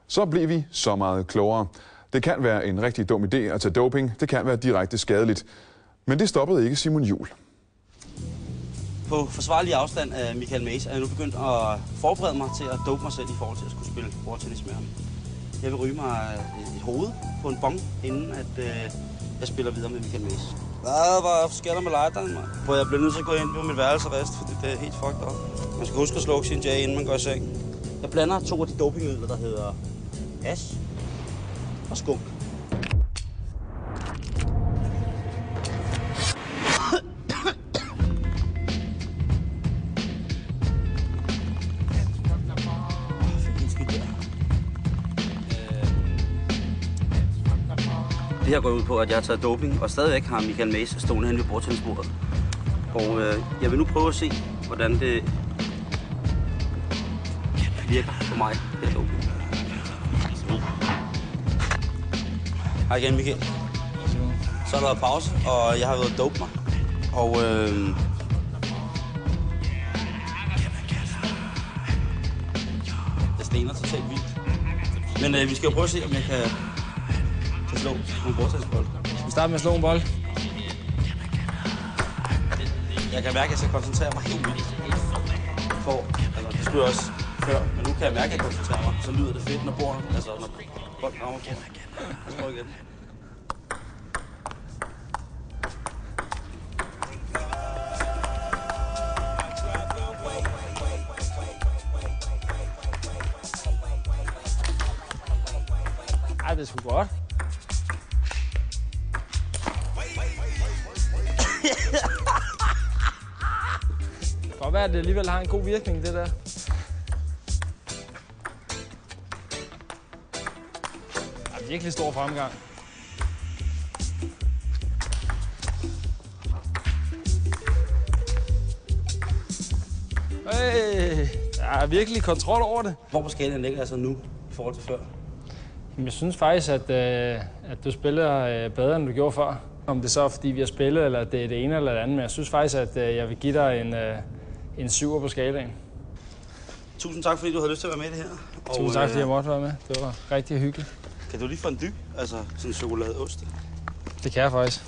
Så blev vi så meget klogere. Det kan være en rigtig dum idé at tage doping. Det kan være direkte skadeligt. Men det stoppede ikke Simon Juhl. På forsvarlig afstand af Michael Mays er jeg nu begyndt at forberede mig til at dope mig selv i forhold til at skulle spille bordtennis med ham. Jeg vil ryge mig et hoved på en bong, inden at jeg spiller videre med Michael Mays. Hvad sker der med lighteren, mand? Jeg bliver nødt til at gå ind på mit værelse og rest, fordi det er helt fucked up. Man skal huske at slukke sin J, inden man går i seng. Jeg blander 2 af de dopingmidler, der hedder hash og skunk. Det her går ud på, at jeg har taget doping, og stadigvæk har Michael Mays stående hen ved bordtennisbordet. Og jeg vil nu prøve at se, hvordan det virker for mig, det her doping. Hej igen, Michael. Så har der været pause, og jeg har været dope mig. Og det stener totalt vildt. Men vi skal jo prøve at se, om jeg kan slå en bordtennisbold. Vi starter med at slå en bold. Jeg kan mærke, at jeg skal koncentrere mig helt vildt. Det skulle jeg også før, men nu kan jeg mærke, at jeg koncentrerer mig. Så lyder det fedt, når bolden, når bolden rammer på. Jeg skal prøve igen. Ej, det er sgu godt. Det kan godt være, at det alligevel har en god virkning, det der. Det er virkelig stor fremgang. Der er virkelig kontrol over det. Hvor på skalaen ligger jeg så nu i forhold til før? Jeg synes faktisk, at du spiller bedre, end du gjorde før. Om det så er, fordi vi har spillet, eller det er det ene eller det andet, men jeg synes faktisk, at jeg vil give dig en 7'er på skalaen. Tusind tak, fordi du havde lyst til at være med i det her. Tusind tak, fordi jeg måtte være med. Det var rigtig hyggeligt. Kan du lige få en dy? Altså sådan en chokoladeost? Det kan jeg faktisk.